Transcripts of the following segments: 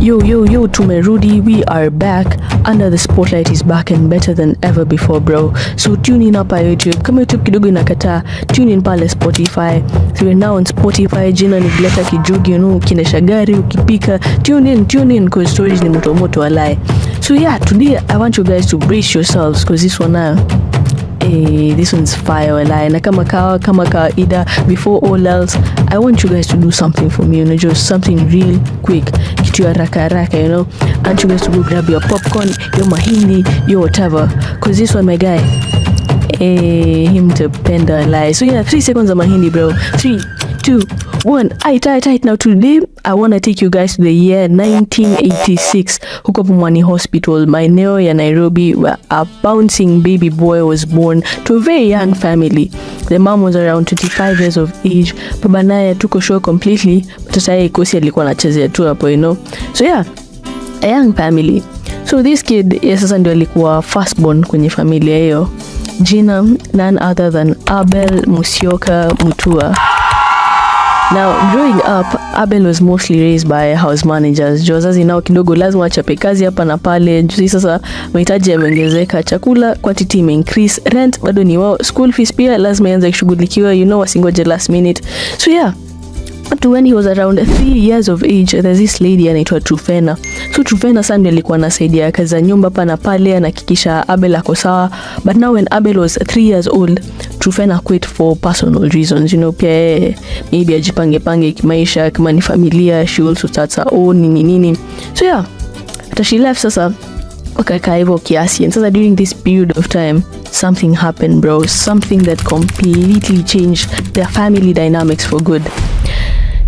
Yo, tumerudi, we are back. Under the spotlight is back and better than ever before, bro. So tune in hapa YouTube. Kama YouTube kidogo inakataa, tune in pale Spotify. So we're now on Spotify. Jina ni Gleta Kijugi, ukiendesha gari, ukipika. Tune in, cause stories ni moto walai. So yeah, today I want you guys to brace yourselves, cause this one now, this one's fire walai. Na kama kawaida, before all else, I want you guys to do something for me, just something real quick. Kitu ya haraka, I want you guys to go grab your popcorn, your mahindi, your whatever, cause this one, my guy, him to penda lie. So yeah, 3 seconds of mahindi, bro. 3, 2, 1. Aight. Now today I want to take you guys to the year 1986. Huko Pumwani Hospital, maeneo ya Nairobi, where a bouncing baby boy was born to a very young family. The mom was around 25 years of age. Baba naye tuko show completely, but sasa yeye kosi alikuwa anachezea tu hapo, So yeah, a young family. So this kid, sasa ndio alikuwa firstborn kwenye familia hiyo. Jina none other than Abel Mutua. Now, growing up, Abel was mostly raised by house managers. Wazazi nao kidogo lazima wachape kazi hapa na pale. Juzi sasa mahitaji yameongezeka, chakula quantity increase, rent bado ni wao, school fees pia lazima ianze kushughulikiwa, wasingoje last minute. So yeah, to when he was around 3 years of age, there's this lady anaitwa Trufena. So Trufena sasa alikuwa anasaidia kazi za nyumba hapa na pale, anahakikisha Abel ako sawa. But now when Abel was 3 years old, Trufena quit for personal reasons, pia maybe ajipange kimaisha, kama ni familia, she also starts her own nini. So yeah, after she left sasa wakakaa hivyo kiasi, and sasa during this period of time something happened, bro, something that completely changed their family dynamics for good.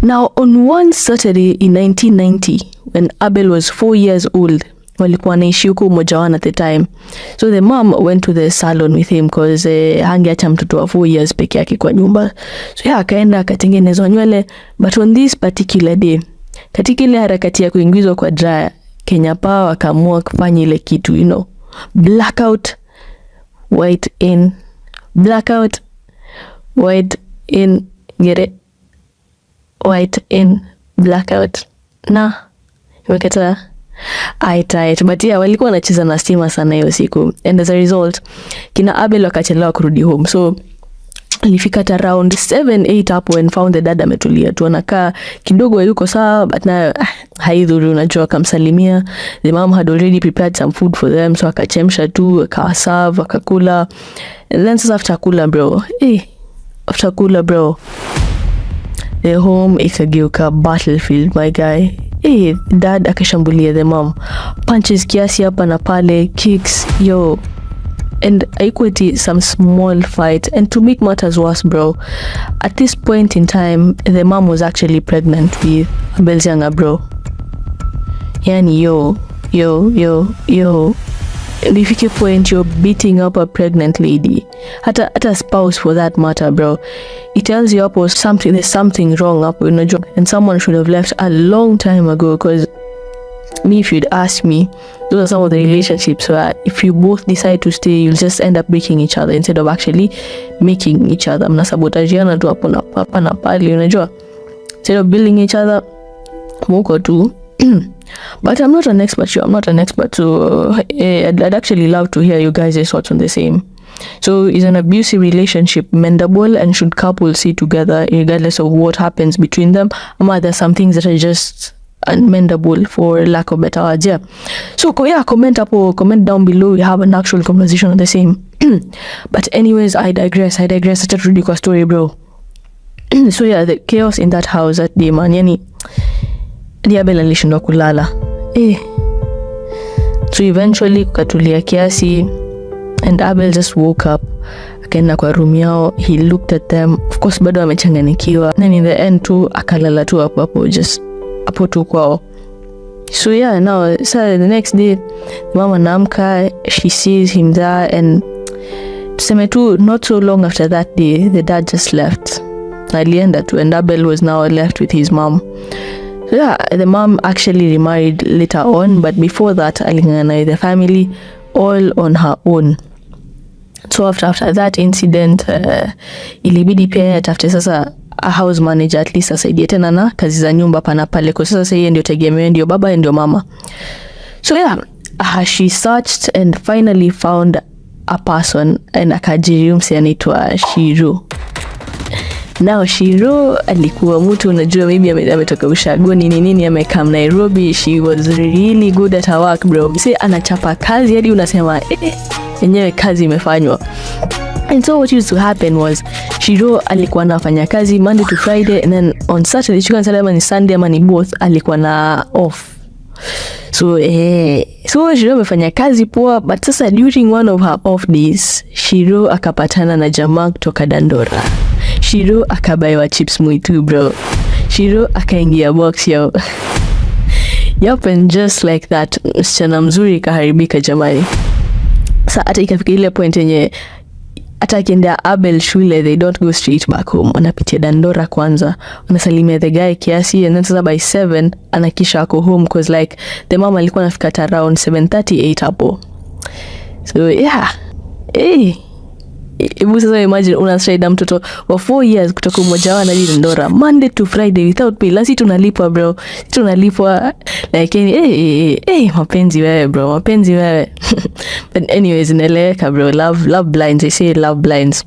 Now, on one Saturday in 1990, when Abel was 4 years old, walikuwa naishi huko mmoja wao at the time. So the mom went to the salon with him cause hangeacha mtoto wa 4 years peke yake kwa nyumba. So yeah, akaenda akatengenezwa nywele, but on this particular day, katika ile harakati ya kuingizwa kwa dryer, Kenya Power akaamua kufanya ile kitu, blackout, white in, blackout, white in, get it? White in, blackout. Na imekata aight. But yeah, walikuwa wanacheza na stima sana hiyo siku, and as a result kina Abel wakachelewa kurudi home. So alifika at around 7-8 hapo and found the dad ametulia tu, anakaa kidogo yuko sawa, but na haidhuru, unajua, akamsalimia. The mom had already prepared some food for them, so akachemsha tu, akaserve, akakula. And then sasa after kula, bro, the home ikageuka battlefield, my guy. Dad akashambulia the mom, punches kiasi hapa na pale, kicks, and equity some small fight. And to make matters worse, bro, at this point in time the mom was actually pregnant with Abel's younger bro. Yani and if you point, you're beating up a pregnant lady, at a spouse for that matter, bro. It tells you there's something wrong up, and someone should have left a long time ago. Because me, if you'd ask me, those are some of the relationships where if you both decide to stay, you'll just end up breaking each other instead of actually making each other. Mnasabotajiana tu hapa na pale, unajua, instead of building each other, muko tu. But I'm not an expert, so I'd actually love to hear you guys' thoughts on the same. So is an abusive relationship mendable, and should couples stay together regardless of what happens between them? Or there some things that are just unmendable, for lack of better words? Yeah. So yeah, comment down below. We have an actual conversation on the same. But anyways, I digress. Such a ridiculous story, bro. So yeah, the chaos in that house at day, man, yani Abel alishindwa kulala. So eventually kukatulia kiasi, and Abel just woke up, akaenda kwa room yao. He looked at them, of course bado amechanganikiwa, and in the end tu akalala tu hapo, just hapo tu kwao. So yeah, now so the next day mama naamka, she sees him there, and tuseme tu not so long after that day the dad just left. Alienda tu, and Abel was now left with his mom. So yeah, the mom actually remarried later on, but before that alingana with the family all on her own. So after that incident, ilibidi pia atafute sasa a house manager at least asaidie tena na kazi za nyumba pana pale, kwa sasa yeye ndio tegemeo, ndio baba ndio mama. So yeah, she searched and finally found a person, and akajiri mse anaitwa Shiro. Now Shiro alikuwa mtu unajua maybe ametoka ushago nini amekaa Nairobi. She was really good at her work bro. Anachapa kazi hadi unasema yenyewe kazi imefanywa. And so what used to happen was Shiro alikuwa anafanya kazi Monday to Friday, and then on Saturday, kama ni Sunday ama ni both, alikuwa na off. So Shiro amefanya kazi poa, but sasa during one of her off days, Shiro akapatana na jamaa kutoka Dandora. Shiro akabaiwa chips Mutua bro. Shiro akaingia box yao. Yup, and just like that, msichana mzuri kaharibika jamani. Sasa hata ikafika ile point yenye hata akienda Abel shule, they don't go straight back home. Wanapitia Dandora kwanza, wanasalimia the guy kiasi, and then sasa by 7 anakisha ako home, because like the mama alikuwa anafika at around 7:38 hapo. So yeah, Ibu sasa imagine unasaida mtoto wa 4 years kutoka mmoja wao hadi Dandora Monday to Friday without pay. Lasi tunalipwa bro, tunalipwa like mapenzi wewe bro, mapenzi wewe. But anyways, inaeleweka bro, love blinds, they say love blinds.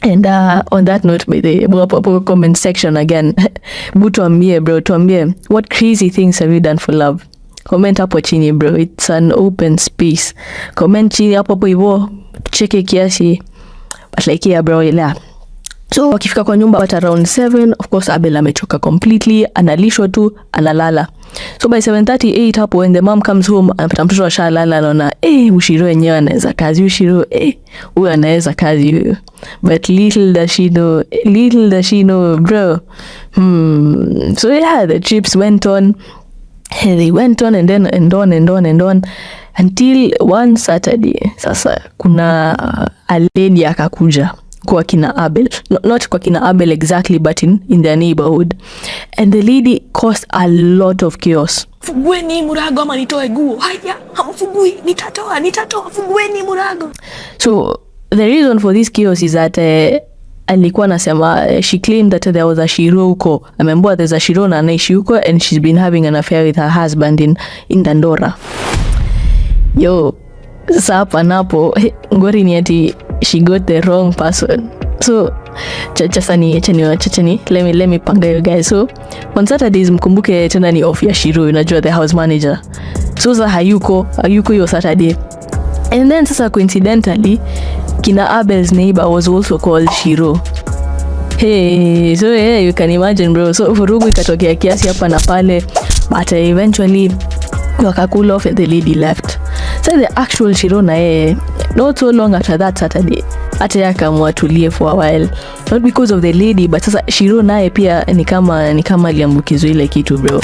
And on that note, by the comment section again, tuambie bro, tuambie what crazy things have you done for love. Comment hapo chini bro, it's an open space. Comment chini hapo hivyo, cheke kiasi. But like yeah bro, yeah. So wakifika kwa nyumba at around 7, of course Abel amechoka completely, analishwa tu, analala. So by 7:38 hapo, when the mom comes home, anapata mtoto ashalala, anaona Ushiro yenyewe anaweza kazi, Ushiro huyu anaweza kazi huyu. But little does she know bro. So yeah, the trips went on. They went on and then and on until one Saturday. Sasa kuna a lady akakuja kwa kina Abel, not kwa kina Abel exactly, but in their neighborhood, and the lady caused a lot of chaos. Fugueni murago ama nitoe guo. Haya, hamfugui, nitatoa, fugueni murago. So the reason for this chaos is that alikuwa nasema she claimed that there was a Shiro huko. Amemboa there's a Shiro na anaishi huko, and she's been having an affair with her husband in Dandora. Yo, sasa hapa napo ngori ni ati she got the wrong person. So chachani let me panga you guys. So on Saturdays mkumbuke tena ni off ya Shiro, unajua the house manager. So sasa hayuko yo Saturday. And then sasa coincidentally kina Abel's neighbor was also called Shiro. Hey, so yeah, you can imagine bro. So vurugu ikatokea kiasi hapa na pale, but eventually wakacool off and the lady left. So the actual Shiro na not so long after that Saturday, hata yakamwa tulie for a while, not because of the lady, but sasa Shiro naye pia ni kama aliambukizwa ile kitu bro.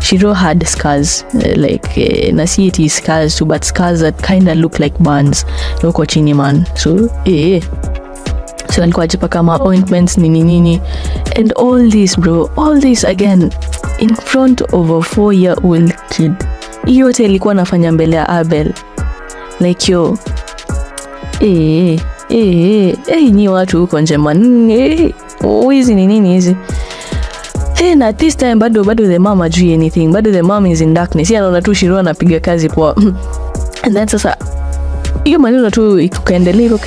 Shiro had scars, like na see it is scars too, but scars that kind of look like burns huko chini man. So so alikuwa jipa kama ointments nini, and all this bro, all this again in front of a 4-year-old kid. Hiyo yote ilikuwa nafanya mbele ya Abel. Like yo, ni watu huko nje man, hizi ni nini hizi? And at this time bado the mom ajui anything, bado the mom is in darkness. Anaona tu Shiro anapiga kazi poa. And then sasa hiyo maneno tu ikaendelea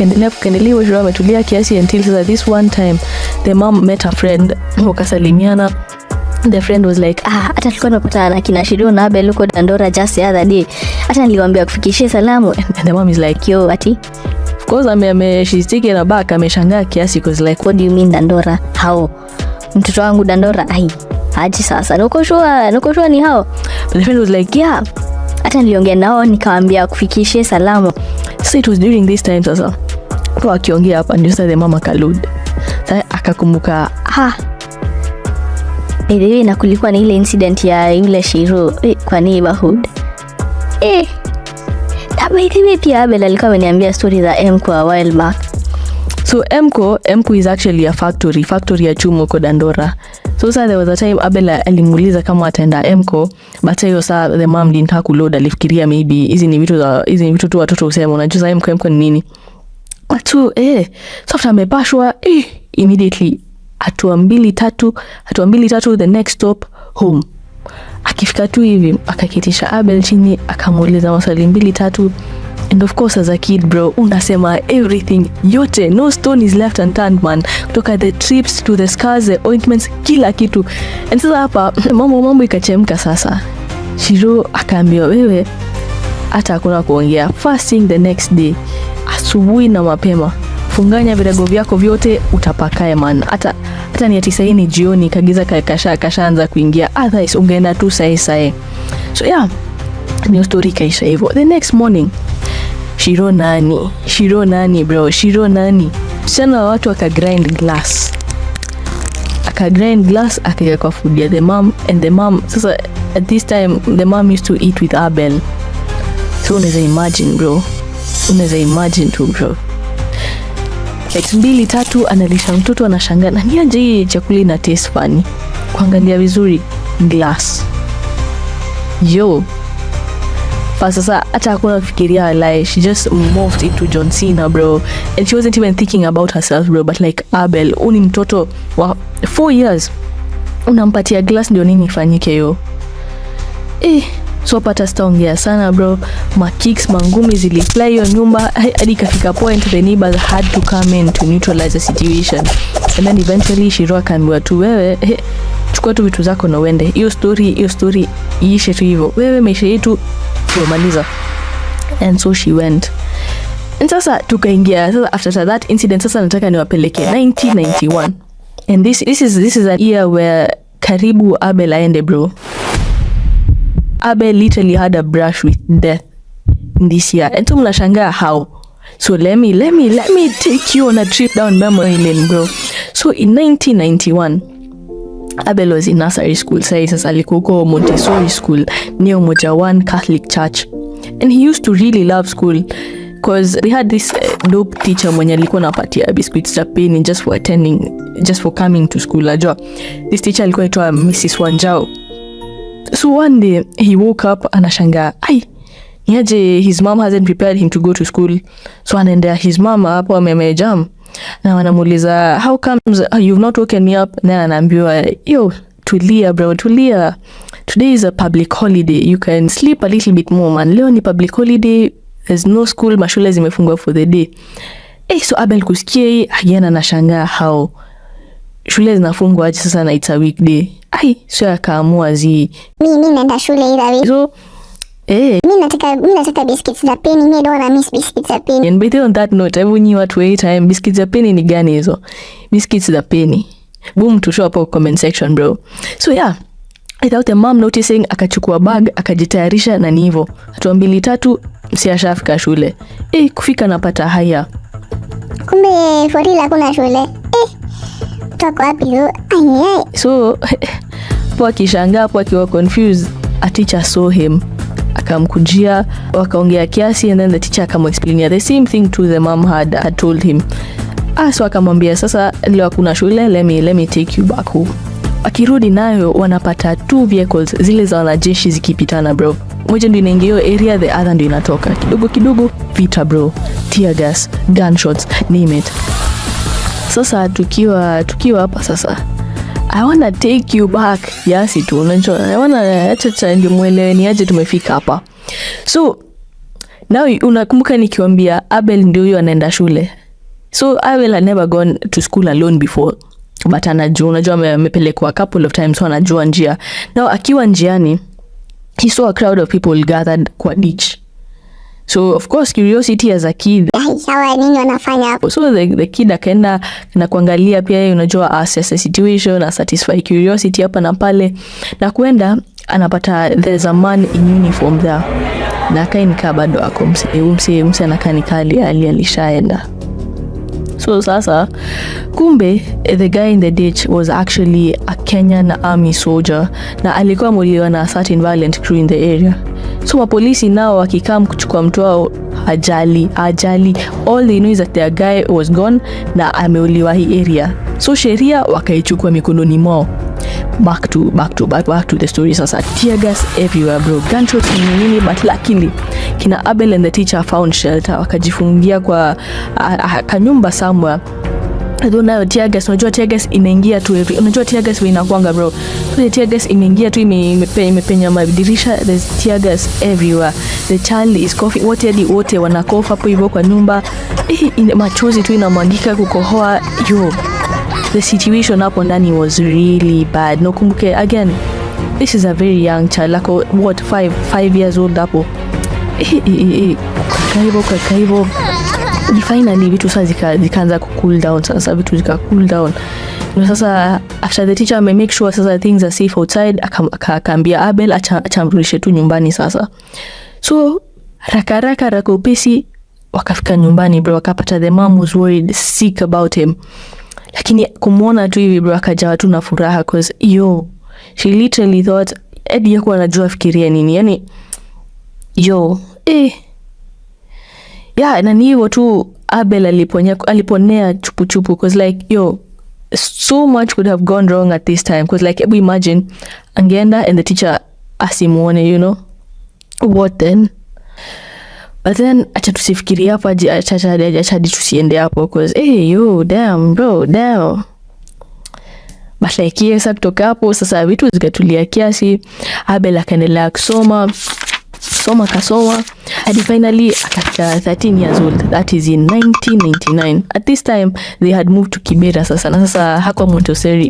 Shiro ametulia kiasi until sasa this one time the mom met a friend, wakasalimiana. The friend was like, hata tulikuwa tunapatana na kina Shiro na Abel huko Dandora just the other day. Hata niliwaambia kufikishia salamu. And the mom is like, yo, ati? Of course she's taken aback, ameshangaa kiasi because like, what do you mean Dandora? How? Mtoto wangu Dandora? Haji sasa. Nuko sure ni hao? But the friend was like, yeah. Hata niliongea nao nikawaambia kufikishia salamu. So it was during this time sasa. Kwa akiongea hapa ndio sasa the mama kalud. Sasa akakumbuka, Edewe na kulikuwa na ile incident ya yule Shiro kwa neighborhood. Na by pia Abel alikuwa ameniambia story za Emko a while back. So Emko is actually a factory ya chuma huko Dandora. So there was a time Abel alimuuliza kama ataenda Emko, but hiyo saa the mom didn't have load, alifikiria maybe hizi ni vitu tu watoto usema, unajua Emko ni nini. So after amepashwa immediately hatua mbili tatu, the next stop home. Akifika tu hivi akakitisha Abel chini, akamuuliza maswali 2-3, and of course as a kid bro unasema everything yote, no stone is left unturned man, kutoka the trips to the scars, the ointments, kila kitu. And sasa hapa mambo ikachemka. Sasa Shiro akaambiwa, wewe hata hakuna kuongea, first thing the next day asubuhi na mapema funganya virago vyako vyote utapakae man, hata ni 9 jioni kagiza kashaanza kuingia, otherwise ungeenda tu sai. So yeah, new story kaisha hivyo. The next morning Shiro nani bro, msichana wa watu akagrind glass akaweka kwa food ya the mom, and the mom sasa at this time the mom used to eat with Abel. So unaweza imagine tu bro, like 2-3 analisha mtoto, anashangaa na niaje hii chakula ina taste funny, kuangalia vizuri glass yo. Sasa hata hakuna kufikiria, like she just morphed into John Cena bro, and she wasn't even thinking about herself bro, but like Abel uni mtoto wa 4 years unampatia glass ndio nini ifanyike yo. So pata staongea sana bro, kicks mangumi zilifly hiyo nyumba hadi kafika point the neighbors had to come in to neutralize the situation, and then eventually Shiro akaambiwa tu, wewe chukua tu vitu zako na uende, hiyo story iishe tu hivyo, wewe maisha yetu tumaliza. And so she went. And sasa tukaingia sasa, after that incident sasa nataka niwapeleke 1991, and this is a year where karibu Abel aende bro. Abel literally had a brush with death in this year, and so mnashangaa how. So let me take you on a trip down memory lane bro. So in 1991 Abel was in nursery school. Sasa alikuwa Montessori school near Moja One Catholic Church, and he used to really love school because they had this dope teacher mwenye alikuwa anapatia biscuits za penny just for coming to school. Ajua this teacher alikuwa anaitwa Mrs. Wanjao. So one day he woke up anashangaa, niaje his mom hasn't prepared him to go to school. So anaendea his mom hapo amejam, na wanamuuliza, how comes you've not woken me up? Na anaambiwa, yo tulia bro, tulia, today is a public holiday, you can sleep a little bit more man, leo ni public holiday, there's no school, mashule zimefungwa for the day. So Abel kusikia hii again anashangaa how shule zinafungwa aje sasa na it's a weekday. So akaamua mimi naenda shule ila week. So mimi nataka biscuits za penny, mimi don't miss biscuits za penny. And by on that note, hebu nyi watu wait time, biscuits za penny ni gani hizo? Biscuits za penny. Boom to show up on comment section bro. So yeah, without the mom noticing akachukua bag akajitayarisha na ni hivyo. Hatua 2-3 msiashafika shule. Kufika napata haya. Kumbe Forila kuna shule. Toka wapi hiyo? So po kishangaa po akiwa confused, a teacher saw him, akamkujia, wakaongea kiasi, and then the teacher akamexplainia the same thing to the mom had told him. So akamwambia, sasa leo kuna shule, let me take you back home. Akirudi nayo wanapata 2 vehicles zile za wanajeshi zikipitana bro. Moja ndio inaingia area, the other ndio inatoka. Kidogo vita bro, tear gas, gunshots, name it. Sasa tukiwa hapa sasa, I wanna take you back. Yasi tu unajua, I wanna acha ndio muelewe ni aje tumefika hapa. So now unakumbuka nikiwaambia Abel ndio huyo anaenda shule. So Abel had never gone to school alone before, but unajua amepelekwa a couple of times, so anajua njia. Now akiwa njiani he saw a crowd of people gathered kwa ditch. So of course curiosity as a kid, hawa nini wanafanya hapo? So the kid akaenda na kuangalia pia, unajua assess the situation, na satisfy curiosity hapa na pale, na kuenda anapata there's a man in uniform there, na kainikaa bado ako mse anakanikali alishaenda. So sasa kumbe the guy in the ditch was actually a Kenyan army soldier, na alikuwa amuliwa na a certain violent crew in the area. So mapolisi nao wakikam kuchukua mtu wao ajali. All they know is that their guy was gone na ameuliwa hii area. So sheria wakaichukua mikononi mwao. Back to the story sasa. Tear gas everywhere bro, gunshots nini, but luckily kina Abel and the teacher found shelter, wakajifungia kwa kanyumba somewhere. Nayo tear gas, unajua tear gas inaingia tu unajua tear gas inakuanga bro. So tear gas imeingia tu imepenya madirisha, there's tear gas everywhere. The child is coughing, wote wanakofa hapo hivyo kwa nyumba. Machozi tu inamwagika kukohoa. The situation hapo ndani was really bad. No, kumbuke again, this is a very young child, like what, 5 years old hapo. Kwa hivyo finally vitu sasa zikaanza cool down. Sasa vitu zika cool down. Na sasa after the teacher may make sure sasa things are safe outside, akaambia Abel achamrudishe tu nyumbani sasa. So raka upesi wakafika nyumbani bro, wakapata the mom was worried, sick about him. Lakini kumuona tu hivi bro akajawa tu na furaha, cause she literally thought Eddie yako anajua fikiria nini. Yani na ni hivyo tu Abel aliponea chupu cause like so much could have gone wrong at this time, cause like imagine angeenda and the teacher asimuone, what then. But then acha tusifikiria hapo, acha tusiende hapo, cause damn bro, damn. But like sasa kutoka hapo sasa vitu zikatulia kiasi. Abel akaendelea kusoma and finally akafika 13 years old. That is in 1999. At this time they had moved to Kibera sasa, na sasa hakuwa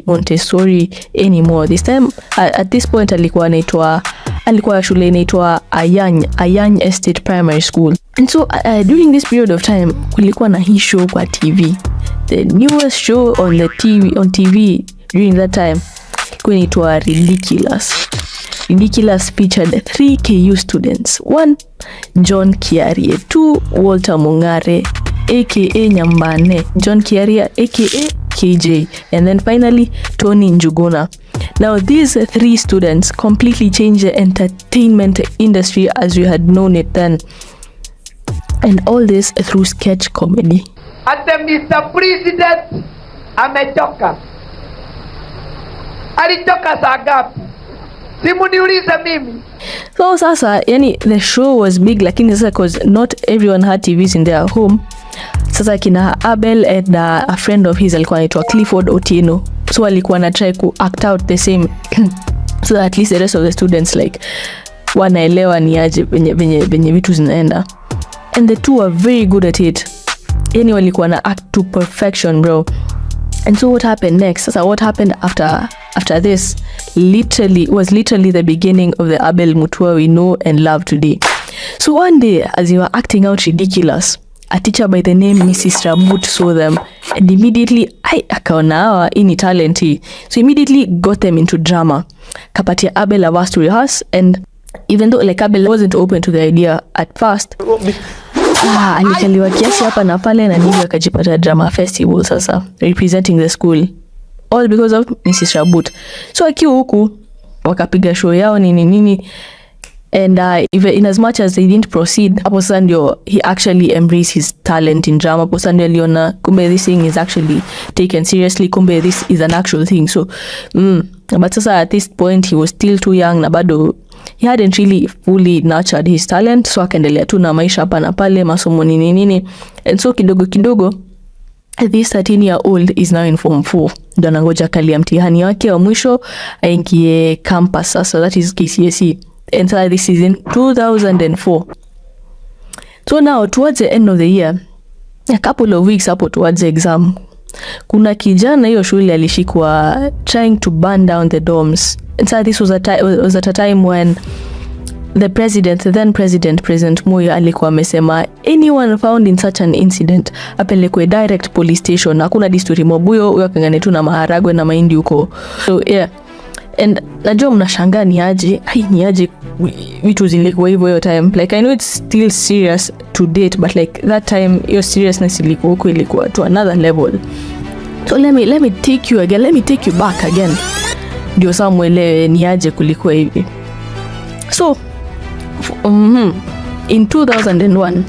Montessori anymore. This time at this point alikuwa shule inaitwa Ayany Estate Primary School. And so during this period of time kulikuwa na hii show kwa TV. The newest show on TV during that time inaitwa Ridiculous featured 3 KU students. 1, John Kiarie. 2, Walter Mungare aka Nyambane, John Kiarie aka KJ, and then finally Tony Njuguna. Now these 3 students completely changed the entertainment industry as we had known it then, and all this through sketch comedy. Ate Mr. President ametoka. Alitoka saa ngapi? Simu niulize mimi. So sasa yani the show was big, lakini sasa cause not everyone had TVs in their home. Sasa kina Abel and a friend of his alikuwa anaitwa Clifford Otieno, so alikuwa na try to act out the same so that at least the rest of the students like wanaelewa ni aje venye vitu zinaenda. And the two are very good at it. Yani walikuwa na act to perfection bro. And so what happened next? Sasa what happened after this was literally the beginning of the Abel Mutua we know and love today. So one day as they were acting out ridiculous, a teacher by the name Mrs. Ramut saw them and immediately akaona hawa ini talent hii. So immediately got them into drama. Kapatia Abel a verse to rehearse, and even though like Abel wasn't open to the idea at first, alikaliwa kiasi hapa na pale na ndivyo akajipata drama festival sasa representing the school, all because of Mrs. Rabut. So akiwa huku wakapiga show yao nini and even in as much as they didn't proceed, hapo sasa ndio he actually embraced his talent in drama. Hapo sasa ndio aliona kumbe this thing is actually taken seriously, kumbe this is an actual thing. So but sasa at this point he was still too young na bado he hadn't really fully nurtured his talent, so akaendelea tu na maisha hapa na pale, masomo nini. And so kidogo this 13-year-old is now in form 4. Ndio anangoja kalia mtihani wake wa mwisho aingie campus sasa, that is KCSE. And so this is in 2004. So now towards the end of the year, a couple of weeks hapo towards the exam, kuna kijana hiyo shule alishikwa trying to burn down the dorms. And so this was at a time when then President Moi alikuwa amesema anyone found in such an incident apelekwe direct police station. Hakuna disturi mobuyo akangane tu na maharagwe na mahindi huko. So yeah. And najua mnashangaa ni aje vitu zilikuwa hivyo hiyo time. Like I know it's still serious to date, but like that time your seriousness ilikuwa to another level. So let me take you back again. Ndio sawa muelewe ni aje kulikuwa hivi. So in 2001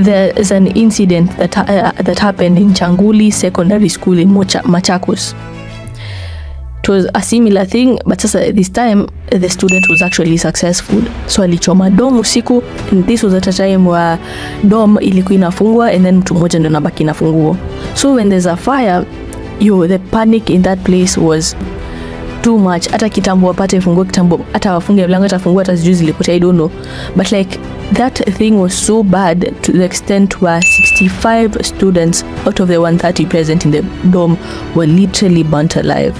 there is an incident that happened in Changuli Secondary School in Machakos. it was a similar thing, but sasa this time the student was actually successful. So alichoma dom usiku, and this was at a time where dom ilikuwa inafungwa and then mtu mmoja ndio anabaki na funguo. So when there's a fire, the panic in that place was too much. Hata kitambo wapate funguo, kitambo hata wafunge mlango, hata funguo hata sijui zilipotea, I don't know. But like that thing was so bad to the extent where 65 students out of the 130 present in the dorm were literally burnt alive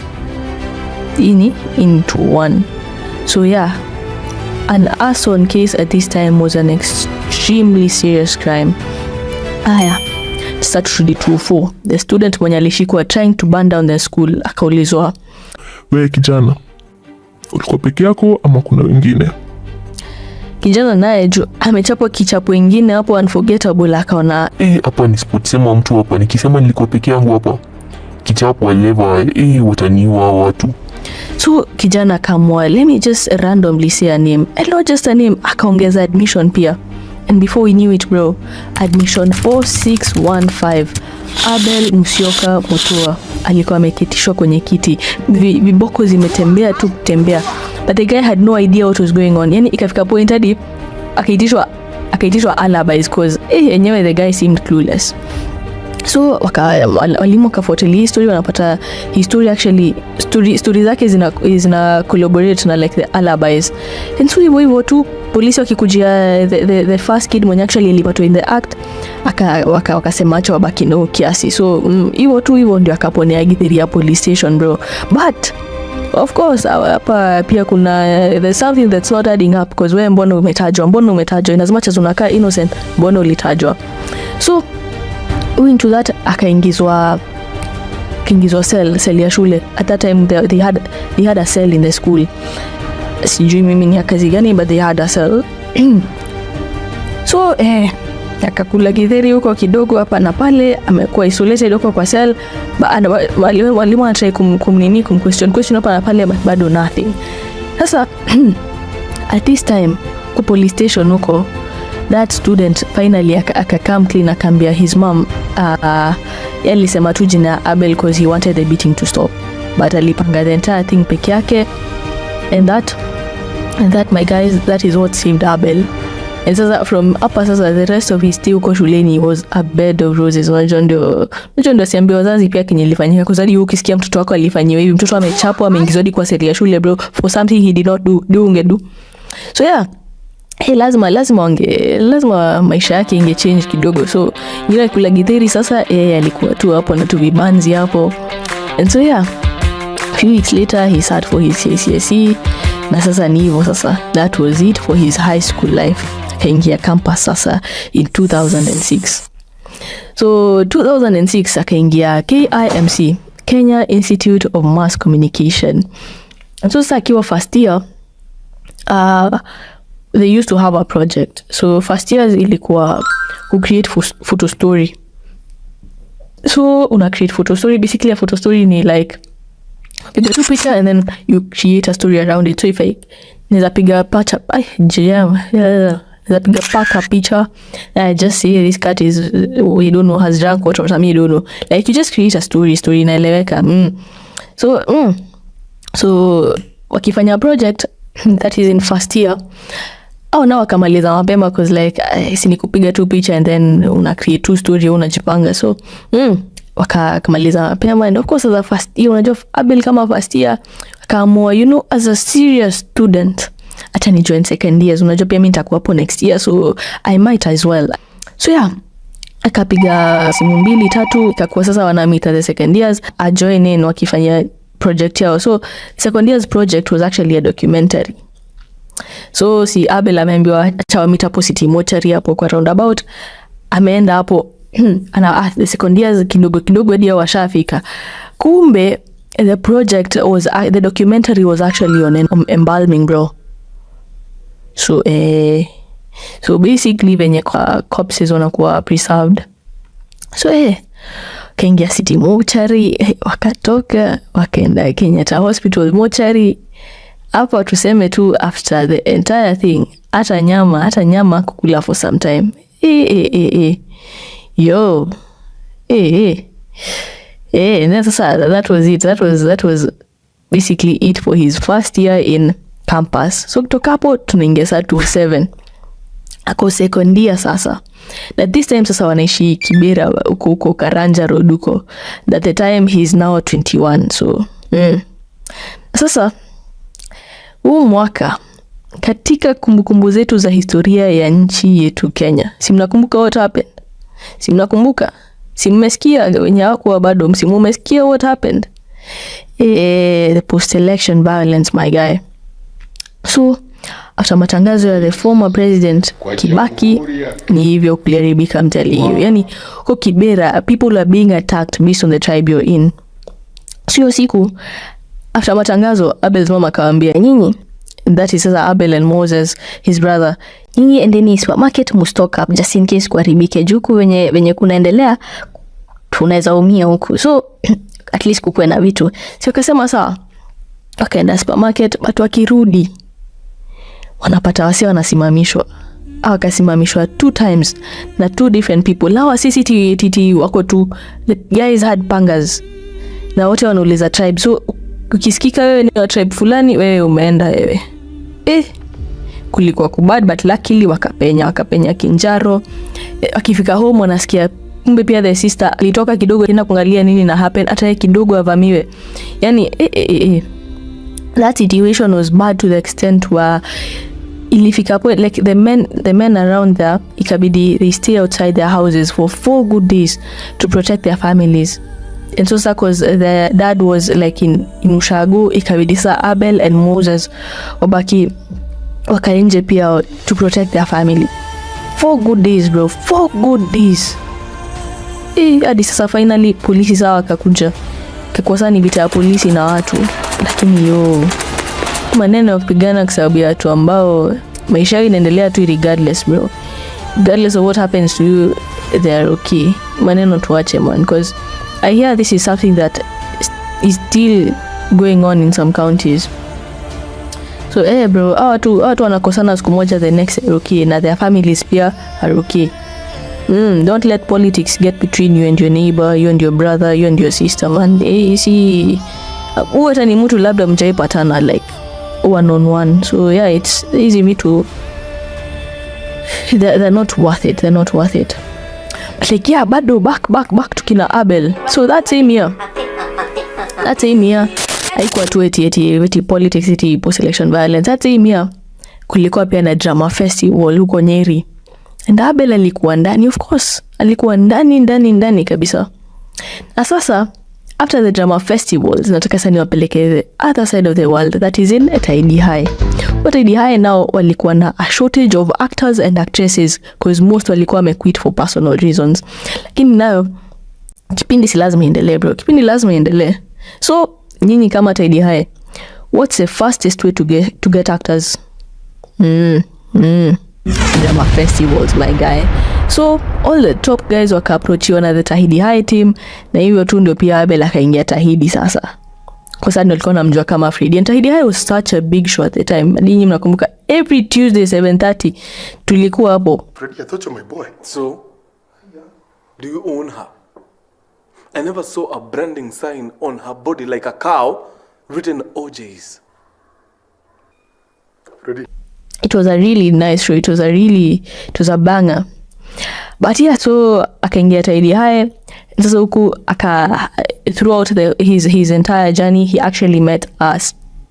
into one. So yeah, an arson case at this time was an extremely serious crime. Start to the 2-4. The student mwenye alishikwa trying to burn down the school akaulizwa, wewe kijana, ulikuwa peke yako ama kuna wengine? Kijana naye amechapwa kichapo ingine hapo unforgettable, akaona hapa nisiposema mtu hapa, nikisema nilikuwa peke yangu hapa kichapo aleva wataniua watu. So kijana akamwa, let me just randomly say a name, and not just a name, akaongeza admission pia. And before we knew it bro, admission 4615 Abel Mutua alikuwa ameketishwa kwenye kiti, viboko zimetembea tu kutembea, but the guy had no idea what was going on. Yani ikafika point hadi akaitishwa alibis cause enyewe the guy seemed clueless. So walimu wakafuatilia story, wanapata history actually story zake zina collaborate na like the alibis. And so hivyo tu polisi wakikujia the first kid mwenye actually alipatwa in the act, wakasema acha wabaki no kiasi. So hivyo ndio akaponea githeri ya police station bro. But of course hapa pia kuna there's something that's not adding up, because wewe mbona umetajwa in as much as unakaa innocent, mbona ulitajwa? So into that akaingizwa cell ya shule. At that time they had a cell in the school. Sijui mimi ni kazi gani, but they had a cell. So akakula githeri huko kidogo hapa na pale, amekuwa isolated huko kwa cell. Walimu wanatry kumquestion hapa na pale, but bado nothing. Sasa at this time kwa police station huko, that student finally akakam clean, akambia his mom alisema tu jina Abel because he wanted the beating to stop, but alipanga the entire thing peke yake. And that my guys, that is what saved Abel. And sasa from hapa sasa the rest of his stay huko shuleni was a bed of roses. Unajua ndio siambia wazazi pia kenye ilifanyika, kwa sababu ukisikia mtoto wako alifanyiwa hivi, mtoto amechapwa, ameingizwa kwa seli ya shule bro for something he did not do. So yeah, lazima maisha yake ingechange kidogo. So yule kula githeri sasa alikuwa tu hapo na tu vibanzi hapo. And so yeah, a few weeks later he sat for his KCSE, na sasa ni hivyo sasa, that was it for his high school life. Akaingia campus sasa in 2006. So 2006 akaingia KIMC, Kenya Institute of Mass Communication. And so sasa akiwa first year, they used to have a project. So first years ilikuwa ku create photo story. So una create photo story, basically a photo story ni like piga tu picha and then you create a story around it. So if neza piga pacha neza piga paka picha, I just say this cat is, we don't know, has drunk water or something, you don't know, like you just create a story inaeleweka. So wakifanya project that is in first year, na wakamaliza mapema because like si ni kupiga tu picha and then una create two story, unajipanga. So wakamaliza mapema, and of course as a first year, unajua Abel kama first year akaamua, as a serious student acha ni join second years, unajua pia mimi nitakuwa hapo next year, so I might as well. So yeah, akapiga simu 2-3, ikakuwa sasa wana meet the second years a join in wakifanya project yao. So second year's project was actually a documentary. So si Abel ameambiwa acha meet hapo City Mortuary hapo kwa roundabout, ameenda hapo ana the second years kidogo hadi washafika. Kumbe the documentary was actually on embalming bro. So basically venye kwa corpses wanakuwa preserved. So kaingia City Mortuary, wakatoka wakaenda Kenyatta Hospital Mortuary. Hapa tuseme tu after the entire thing, hata nyama kukula for some time. Yo. And then sasa that was it. That was basically it for his first year in campus. So kutoka hapo tunaingia saa 27 ako second year sasa, na this time sasa wanaishi Kibera huko Karanja Road huko. At the time he is now 21. So sasa huu mwaka katika kumbukumbu zetu za historia ya nchi yetu Kenya, si mnakumbuka what happened? Si mnakumbuka? Si mmesikia wenye hawakuwa bado, msimu mmesikia what happened? The post-election violence, my guy. So after matangazo ya the former president Kibaki, ni hivyo kuliharibika mtali hiyo. Yani kwa Kibera, people are being attacked based on the tribe you're in. Sio siku after matangazo, Abel's mama akawaambia, nyinyi, that is sasa Abel and Moses his brother, nyinyi endeni supermarket mustock up just in case kuharibike, juku wenye kunaendelea tunaweza umia huku, so at least kukuwe na vitu. Sio kasema sawa, wakaenda supermarket, but wakirudi wanapata wasi wanasimamishwa. Wakasimamishwa 2 times na 2 different people. Lawa CCTV wako tu, the guys had pangas na wote wanauliza tribe. So ukisikika wewe ni wa tribe fulani, wewe umeenda wewe. Kulikuwa kubad, but luckily wakapenya Kinjaro. Akifika home wanasikia kumbe pia the sister alitoka kidogo tena kuangalia nini na happen, hata kidogo avamiwe. Yani that situation was bad to the extent where ilifika point like the men around there ikabidi they stay outside their houses for 4 good days to protect their families. And so because the dad was like in Ushago, ikabidi sa Abel and Moses wabaki wakainje pia to protect their family. 4 good days bro, 4 good days. Hadi sasa finally polisi sawa wakakuja. Kwa ni vita ya polisi na watu, lakini maneno ya kupigana kwa sababu ya watu ambao maisha inaendelea tu regardless bro. Regardless of what happens to you, they are okay. Maneno tuache man, because I hear this is something that is still going on in some counties. So bro, watu wanakosana siku moja, the next are okay na their families pia are okay. Don't let politics get between you and your neighbor, you and your brother, you and your sister man. See, uwata ni mtu labda mjaipatana like one on one. So yeah, it's easy me to they're not worth it. But like yeah, bado back to kina Abel. So that same year haikuwa tu eti politics, eti post election violence. That same year kulikuwa pia na drama festival huko Nyeri. And Abel alikuwa ndani, of course. Alikuwa ndani kabisa. Na sasa, after the drama festivals, nataka sasa niwapeleke the other side of the world, that is in Taidi High. But Taidi High now walikuwa na a shortage of actors and actresses because most walikuwa wamequit for personal reasons. Lakini nayo, kipindi si lazima iendelee bro. Kipindi lazima iendelee. So, nyinyi kama Taidi High, what's the fastest way to get actors? Drama festivals, my guy. So all the top guys waka-approachiwa na the Tahidi High team, na hivyo tu ndio pia Abel akaingia Tahidi sasa. Kwa sababu alikuwa anamjua kama Freddy. And Tahidi High was such a big show at the time. Ninyi mnakumbuka every Tuesday 7:30 tulikuwa hapo. Freddy, I thought you're my boy. So, do you own her? I never saw a branding sign on her body like a cow written OJs. Freddy. It was a really nice show. It was a banger. But yeah, so akaingia Tahidi High. Sasa huku throughout his entire journey, he actually met a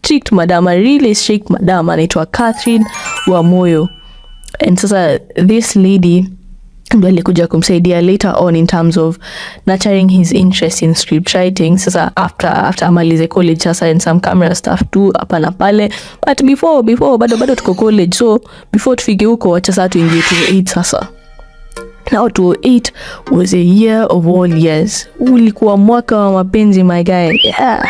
really strict madam anaitwa Catherine Wamoyo. And sasa this lady ndio alikuja kumsaidia later on in terms of nurturing his interest in script writing. Sasa after amalize college sasa and some camera stuff too hapa na pale, but before bado tuko college, so before tufike huko wacha sasa tuingie 2008 sasa. Now 2008 was a year of all years. Ulikuwa mwaka wa mapenzi, my guy. Yeah.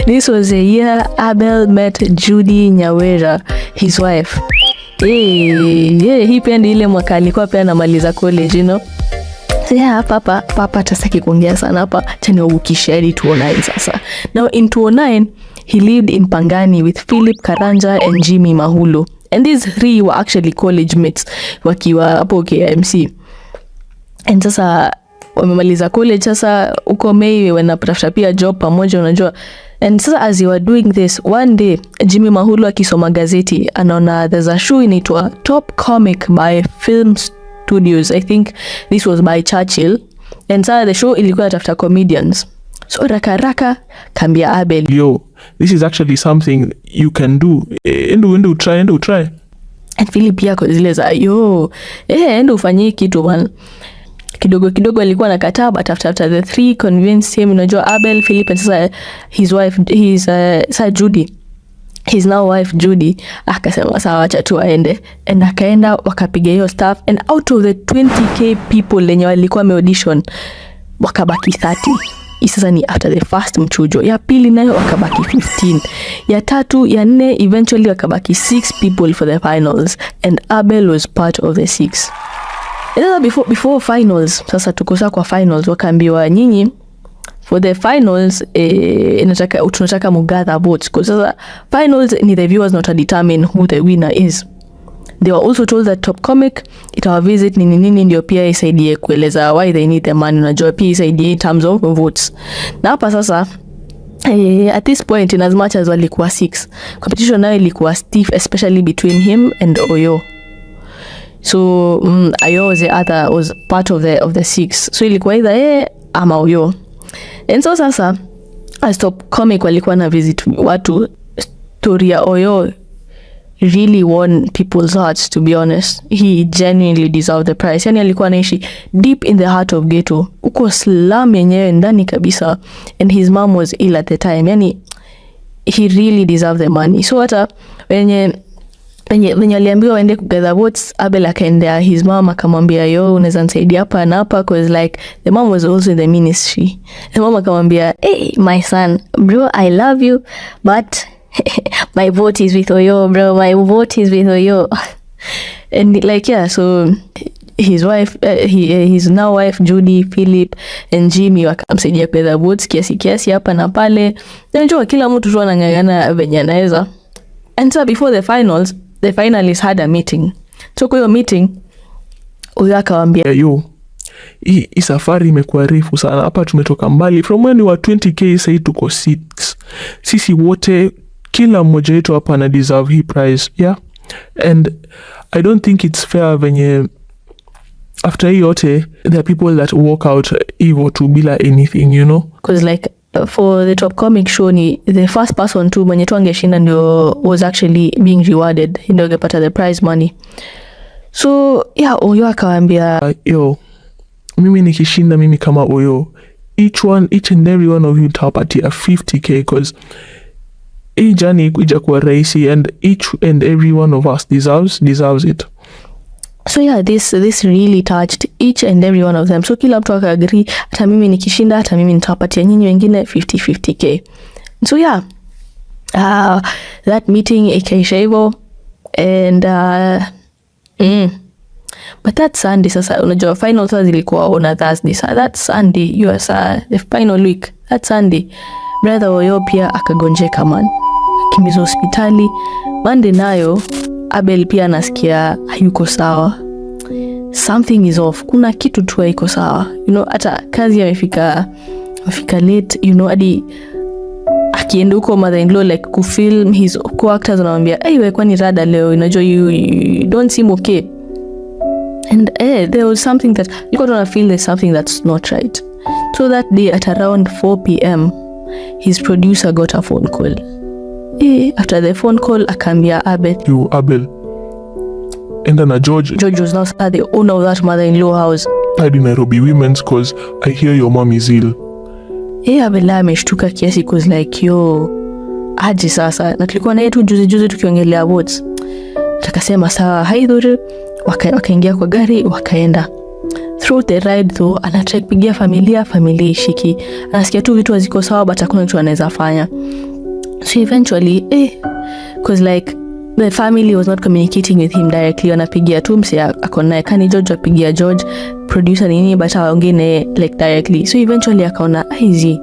This was a year Abel met Judy Nyawera, his wife. Hii pia ndi ile mwaka alikuwa pia anamaliza college, you know. So yeah, papa tasaki kuongea sana hapa, tani ukishari 2009 sasa. Now in 2009, he lived in Pangani with Philip Karanja and Jimmy Mahulu. And these 3 were actually college mates wakiwa hapo KMC. And sasa wamemaliza college sasa uko Mei wanatafuta pia job pamoja, unajua And so as you were doing this, one day Jimmy Mahulu akisoma gazeti anaona there's a show inaitwa Top Comic by Film Studios. I think this was by Churchill. And so the show ilikuwa tafuta comedians. So raka kambia Abel, yo, this is actually something you can do. Endo try. And Philip yako zile za yo, endo ufanyie kitu man. Kidogo alikuwa nakataa, but after the three convinced him, unajua Abel, Philip and sasa his wife, Judy, his now wife Judy, akasema sawa acha tu aende. And akaenda wakapiga hiyo staff, and out of the 20k people lenye walikuwa audition wakabaki 30. Sasa ni after the first mchujo. Ya pili nayo wakabaki 15. Ya tatu, ya nne eventually wakabaki 6 people for the finals, and Abel was part of the 6. And before finals, sasa tukosa kwa finals, wakaambiwa nyinyi for the finals tunataka mugather votes, because sasa finals ni the viewers not to determine who the winner is. They were also told that Top Comic itawavisit nini ndio pia isaidie kueleza why they need the money, unajua pia isaidie in terms of votes. Na hapa sasa at this point, in as much as walikuwa 6, competition nayo ilikuwa stiff, especially between him and Oyo. So Oyo was part of the 6. So ilikuwa either ama Oyo. And so sasa as Top Comic walikuwa na visit watu, story ya Oyo really won people's hearts, to be honest. He genuinely deserved the prize. Yani alikuwa anaishi deep in the heart of ghetto, uko slum yenyewe ndani kabisa, and his mom was ill at the time. Yani he really deserved the money. So hata wenye aliambiwa waende kugather votes, Abel akaendea his mom akamwambia yo, unaweza nisaidia hapa na hapa, cause like the mom was also in the ministry. The mom akamwambia, hey my son, bro, I love you, but my vote is with Oyo, bro. My vote is with Oyo. And like, yeah, so his wife, his now wife Judy, Philip and Jimmy wakamsaidia kwa the votes kiasi hapa na pale. Unajua kila mtu tu anang'ang'ana venye anaweza. And so before the finals, the finalists had a meeting. So kwa hiyo meeting, Oyo akawaambia yo, hii safari imekuwa refu sana. Hapa tumetoka mbali. From when we were 20k, sasa tuko 6. Sisi wote, kila mmoja wetu hapa na deserve hii prize, yeah? And I don't think it's fair venye after hii yote there are people that walk out evil to bila anything, you know? Because like for the Top Comic show, ni the first person tu mwenye tu angeshinda ndio was actually being rewarded, ndio angepata the prize money. So yeah, Oyo akawaambia yo, mimi nikishinda, mimi kama Oyo, each and every one of you tawapatia 50k, because hii jani kuja kuwa rahisi, and each and every one of us deserves it. So yeah, this really touched each and every one of them. So kila mtu agree, hata mimi nikishinda, hata mimi nitawapatia nyinyi wengine 50k. So yeah, that meeting ikaisha hivyo, and but that Sunday sasa, unajua final sasa zilikuwa on a Thursday. So that Sunday, the final week, that Sunday brother Oyo pia akagonjeka man, kimbizo hospitali. Monday nayo Abel pia anasikia hayuko sawa, something is off, kuna kitu tu haiko sawa, you know. Hata kazi amefika late, you know, hadi akienda huko mother-in-law like kufilm his co-actors, anamwambia hey, wewe kwani rada leo, unajua you don't seem okay. And there was something that you got to feel, there's something that's not right. So that day at around 4 p.m. his producer got a phone call. After the phone call, akaambia Abel, you Abel, enda na George was now the owner of that mother-in-law house, hadi Nairobi Women's, cause I hear your mom is ill. Abel ameshtuka kiasi, cause like yo, aje sasa, na tulikuwa naye tu juzi tukiongelea votes. Akasema sawa, haidhuru. Wakaingia kwa gari wakaenda. Through the ride though, anataka kupigia familia ishiki, anasikia tu vitu haziko sawa, but hakuna kitu anaweza fanya. So eventually because like the family was not communicating with him directly, anapigia tu mse akona kani George, apigia George producer nini, but hawaongee like directly. So eventually akaona hizi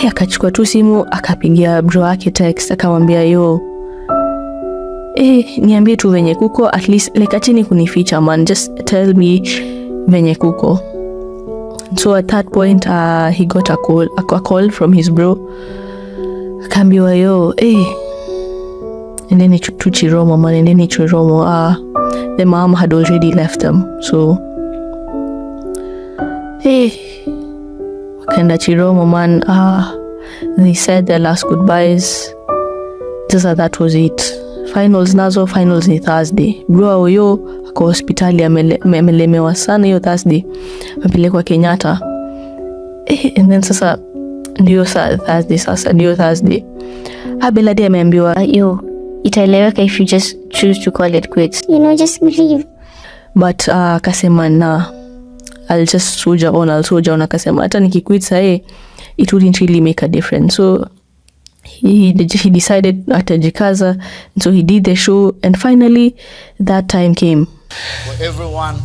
akachukua tu simu akapigia bro wake text, akamwambia yo, niambie tu venye kuko, at least like achini kunificha man, just tell me venye kuko. So at that point he got a call from his bro, Akaambiwa yo, endeni tu Chiromo man, endeni Chiromo. The mom had already left them, so wakaenda Chiromo man. They said their last goodbyes. Just that was it. Finals ni Thursday. Bro yo ako hospitali amelemewa sana hiyo Thursday. Amepelekwa Kenyatta. And then sasa ndio Thursday. Abel hadi ameambiwa yo, itaeleweka if you just choose to call it quits. You know, just leave. But akasema na I'll just soldier on. Akasema hata nikiquit sahi it wouldn't really make a difference. So he decided atajikaza, and so he did the show, and finally that time came. For everyone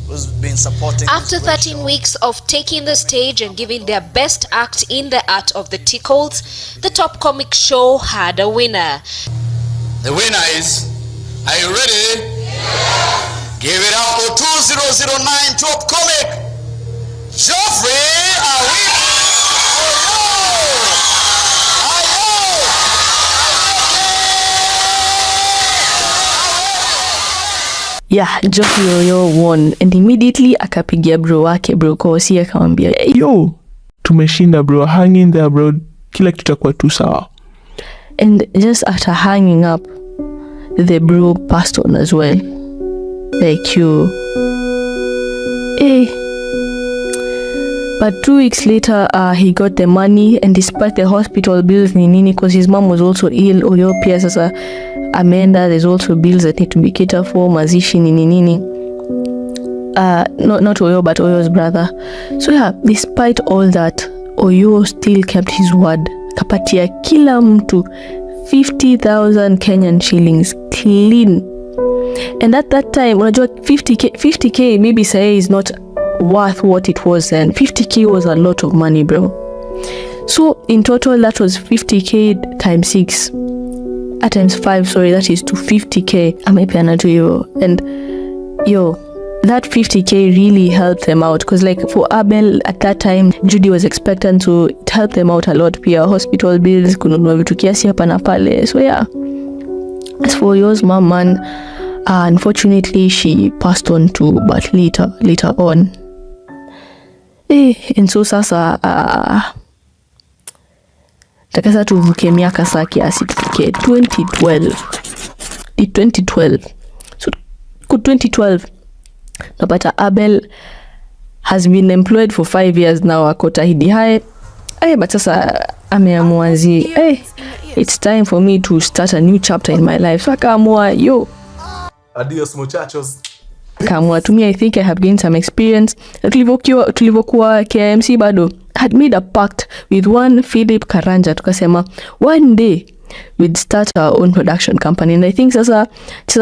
who's been supporting. After 13 weeks of taking the stage and giving their best act in the art of the tickles, the top comic show had a winner. The winner is, are you ready? Yeah. Give it up for 2009 top comic, Geoffrey Awina. Yeah, Geoffrey Oyo won, and immediately akapigia bro wake, bro Kosi, akamwambia yo, tumeshinda bro, hang in there bro, kila kitu kitakuwa tu sawa. And just after hanging up, the bro passed on as well. Like you. But 2 weeks later, he got the money, and despite the hospital bills nini, because his mom was also ill, Oyo pia sasa ameenda, there's also bills that need to be catered for, mazishi nini. Not Oyo, but Oyo's brother. So yeah, despite all that, Oyo still kept his word. Kapatia kila mtu 50,000 Kenyan shillings clean. And at that time, unajua 50k maybe say is not worth what it was then. 50k was a lot of money, bro. So in total, that was 50k times 6 times 5, sorry, that is 250k amepeana to you. And yo, that 50k really helped them out, because like for Abel at that time, Judy was expectant, so it helped them out a lot. Pia hospital bills, kununua vitu kiasi hapa na pale. So yeah, as for yours mom man, unfortunately she passed on too, but later on. And so sasa takasa tuvuke miaka saa kiasi tufike 2012. So 2012 napata Abel has been employed for 5 years now, ako tahidi hai. But sasa ameamua it's time for me to start a new chapter in my life. So akaamua yo, adios muchachos. Kamwa to me, I think I have gained some experience. Tulivyokuwa KMC bado had made a pact with one Philip Karanja, tukasema one day we'd start our own production company. And I think sasa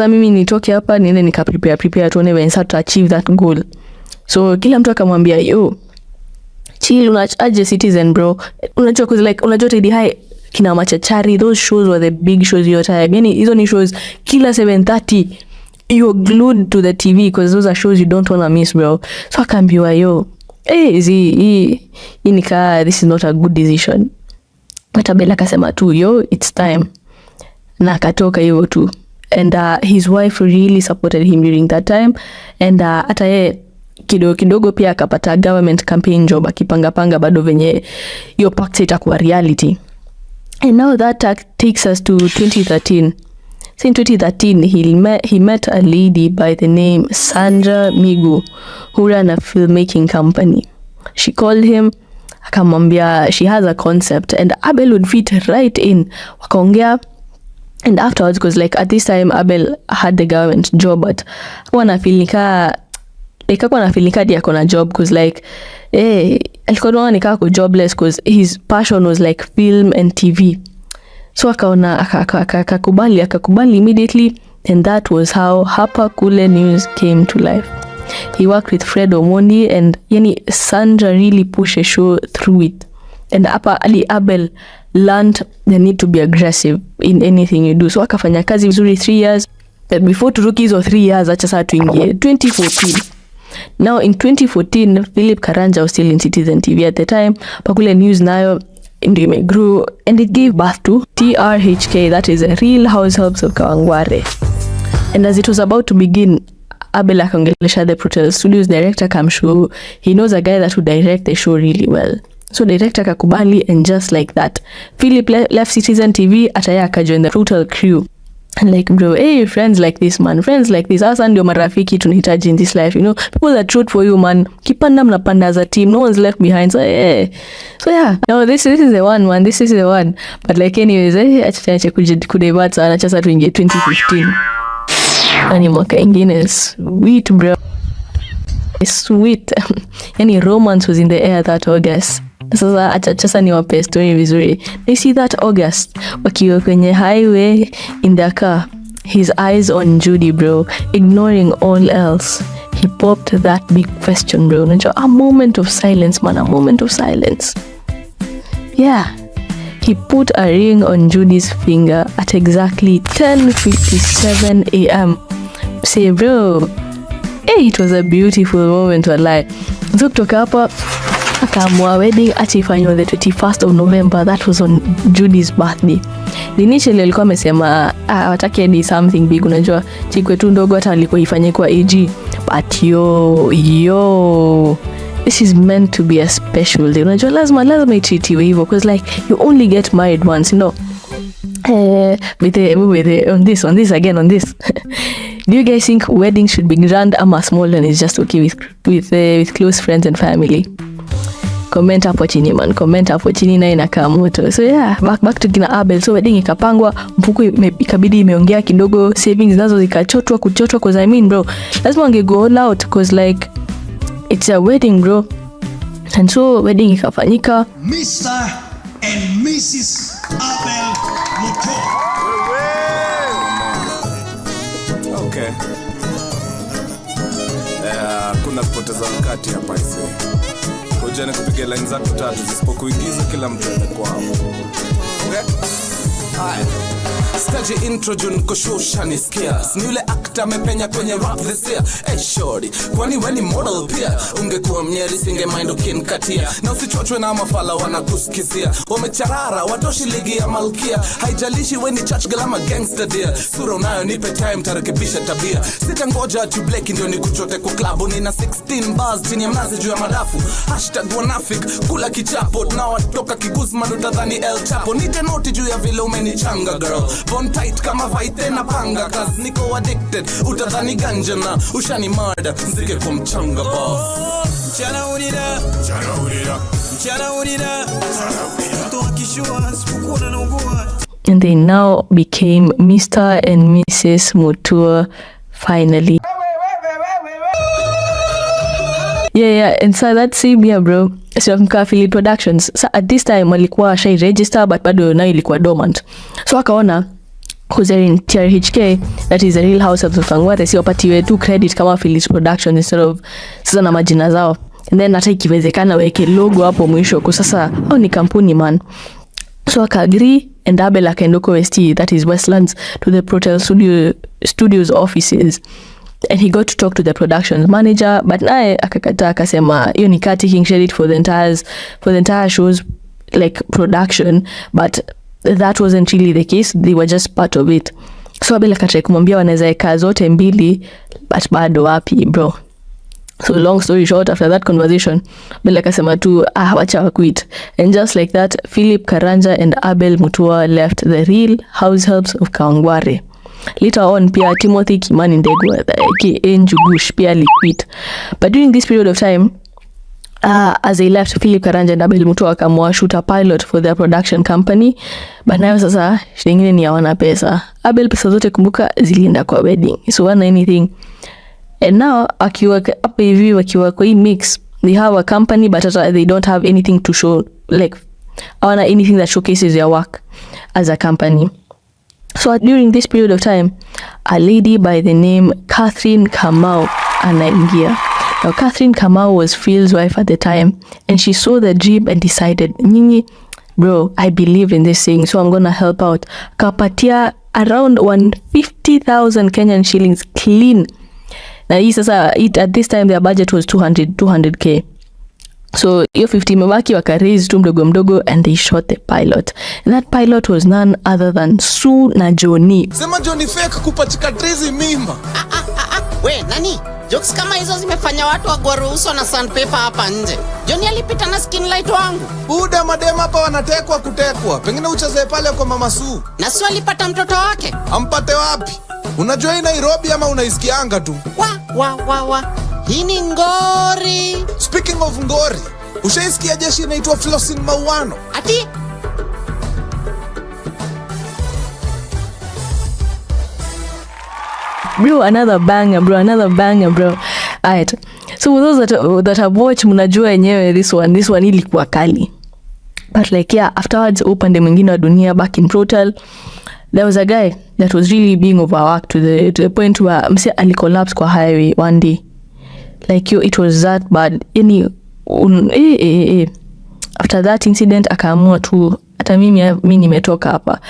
mimi nitoke hapa niende nika prepare tuone when start to achieve that goal. So kila mtu akamwambia yo, chill, unachaje Citizen bro, unajua cause like unajua Teddy High kina machachari, those shows were the big shows your time. Yani hizo ni shows kila 7:30 you're glued to the TV, because those are shows you don't want to miss, bro. So akaambiwa yo, this is not a good decision. But Abel akasema tu yo, it's time, na akatoka hivyo tu. And his wife really supported him during that time, and hata yeye kidogo pia akapata government campaign job, akipanga bado venye yo pact itakuwa reality. And now that takes us to 2013. So in 2013, he met a lady by the name Sandra Migu, who ran a filmmaking company. She called him, akamwambia she has a concept, and Abel would fit right in. Wakaongea, and afterwards, because like at this time Abel had the government job, but hakuwa anafilika dia kona job, because like alikuwa nika ko jobless, because his passion was like film and TV. So akaona akakubali immediately, and that was how Hapa Kule News came to life. He worked with Fred Omondi, and yani Sandra really pushed a show through it. And Abel learned the need to be aggressive in anything you do. So akafanya kazi vizuri 3 years. But before turuki hizo 3 years, acha saa tuingie 2014. Now in 2014, Philip Karanja was still in Citizen TV at the time. Pakule News nayo ndio grew and it gave birth to TRHK, that is a Real Househelps of Kawangware. And as it was about to begin, Abel akaongelesha the Protel Studios director Kamshu. He knows a guy that would direct the show really well. So director kakubali, and just like that, Philip left Citizen TV, ataya akajoin the Protel crew. And like, bro, hey, friends like this, man, friends like this, asa ndio marafiki tunahitaji in this life, you know, people that root for you, man, kipanda mnapanda as a team, no one's left behind. So yeah, no, this is the one, man, this is the one. But like anyways, acha kudevert sana, chasa tuingie 2015. Ani mwaka ingine sweet, bro, sweet. Yani romance was in the air that August. Sasa acha niwape story vizuri. They see that August wakiwa kwenye highway in their car, his eyes on Judy, bro, ignoring all else. He popped that big question, bro. A moment of silence, man, a moment of silence. Yeah. He put a ring on Judy's finger at exactly 10:57 a.m. Say, bro, hey, it was a beautiful moment, wallahi. So kutoka hapa akaamua wedding atifanywa the 21st of November. That was on Judy's birthday. Initially alikuwa amesema wataki ni something big, unajua chikwe tu ndogo, hata alikuwa ifanye kwa AG. But yo, this is meant to be a special day. Unajua lazima ititiwe hivyo, because like you only get married once, you know. On this again. Do you guys think wedding should be grand ama small and it's just okay with close friends and family? Comment hapo chini, man, comment hapo chini na inakaa moto. So yeah, back to kina Abel. So wedding ikapangwa, mfuko ikabidi imeongea kidogo, savings nazo zikachotwa cause I mean, bro, lazima wange go all out cause like it's a wedding, bro. And so wedding ikafanyika. Mr. and Mrs. Abel Mutua. Okay. Kuna kupoteza wakati hapa hizi. Kujana kupiga line zako tatu zisipokuigiza kila mtu atakuwa hapo. Okay? Haya. Staji introduce kushusha nisikia. Ni yule actor amepenya kwenye rap this year. Hey shorty, kwani wewe ni model pia? Ungekuwa mnyeri singe mind ukinikatia. Na usichochwe na mafala wanakusikizia. Wamecharara watoshi ligi ya malkia. Haijalishi wewe ni church girl ama gangster dear. Sura unayo nipe time tarekebisha tabia. Sitangoja ati Blake ndio nikuchote kwa club. Nina 16 bars chini ya mnazi juu ya madafu. #wanafik kula kichapo. Na watoka kiguzman utadhani El Chapo. Nite noti juu ya vile umenichanga girl. Von tight kama vaite na panga, cause niko addicted, utadhani ganja na ushani murder, nzike kwa mchanga boss. Mchana urida mtu akishua sipukuna na ugua. And they now became Mr. and Mrs. Mutua finally. Yeah, and so that same year, bro, so Mkafili Productions, so at this time walikuwa shai register but bado na ilikuwa dormant. So akaona who's in TRHK, that is a Real Househelps of Kawangware, si wapatiwe tu credit kama Affiliate Productions instead of sasa na majina zao, and then hata ikiwezekana weke logo hapo mwisho kwa sasa au ni kampuni, man. So aka agree, and Abel akaenda kwa West, that is Westlands, to the Protel Studios offices. And he got to talk to the production manager, but naye akakataa, akasema hiyo ni taking credit for the entire show's like production, but that wasn't really the case, they were just part of it. So Abel akataka kumwambia wanaweza eka zote mbili, but bado wapi, bro. So long story short, after that conversation, Abel akasema tu wacha quit. And just like that, Philip Karanja and Abel Mutua left the Real Househelps of Kawangware. Later on, pia Timothy Kimani Ndegwa, Njugush, pia quit. But during this period of time, as they left, Philip Karanja and Abel Mutua wakamua shoot a pilot for their production company. But nayo sasa, shingine ni hawana pesa. Abel pesa zote kumbuka zilienda kwa wedding, so wana anything. And now, akiwa hapa hivi wakiwa kwa hii mix, they have a company but they don't have anything to show, like, hawana anything that showcases their work as a company. So during this period of time, a lady by the name Catherine Kamau anaingia. Now Catherine Kamau was Phil's wife at the time, and she saw the dream and decided, Nyinyi, bro, I believe in this thing, so I'm gonna help out. Kapatia around 150,000 Kenyan shillings clean. Now at this time their budget was 200k. So hiyo 50 imebaki, wakaraise tu mdogo mdogo and they shot the pilot. And that pilot was none other than Sue na Johnny. Sema Johnny fake kupachika trizi mima. We, nani? Jokes kama hizo zimefanya watu wagwaru uso na sandpaper hapa nje. Johnny alipita na skin light wangu. Buda madema hapa wanatekwa kutekwa. Pengine ucheze pale kwa Mama Sue. Na Sue alipata mtoto wake. Ampate wapi? Unajua hii Nairobi ama unaisikianga tu? Wa. Hii ni ngori. Speaking of ngori, ushaisikia jeshi inaitwa Flosin Mauano? Ati? Bro, another banger bro. Alright. So for those that have watched, mnajua yenyewe this one ilikuwa kali. But like yeah, afterwards upande mwingine wa dunia back in Protal, there was a guy that was really being overworked to the point where mse alicollapse kwa highway one day. Like it was that bad. After that incident akaamua tu hata mimi nimetoka hapa.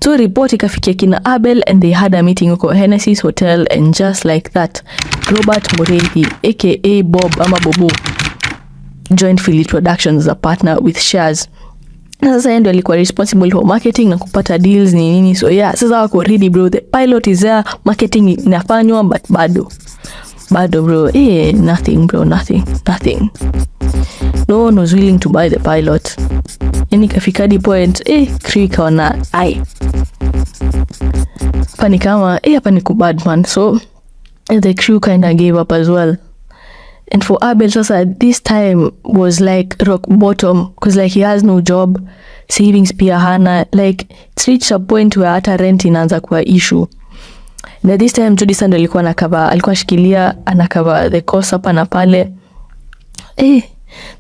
So report ikafikia kina Abel and they had a meeting huko Hennessy's Hotel, and just like that Robert Morelli aka Bob ama Bobo joined Philip Productions as a partner with shares. Na sasa yeye ndio alikuwa responsible for marketing na kupata deals nini. So yeah, sasa wako ready bro, the pilot is there, marketing inafanywa, but bado bro, nothing. No one was willing to buy the pilot. Yani kafikadi point, crew ikaona, hapa ni kama, hapa ni kubad man. So the crew kinda gave up as well. And for Abel, sasa this time was like rock bottom, because like he has no job, savings pia hana, like it's reached a point where hata rent inaanza kuwa issue. Na this time Judy Sand alikuwa shikilia anakava the cost hapa na pale.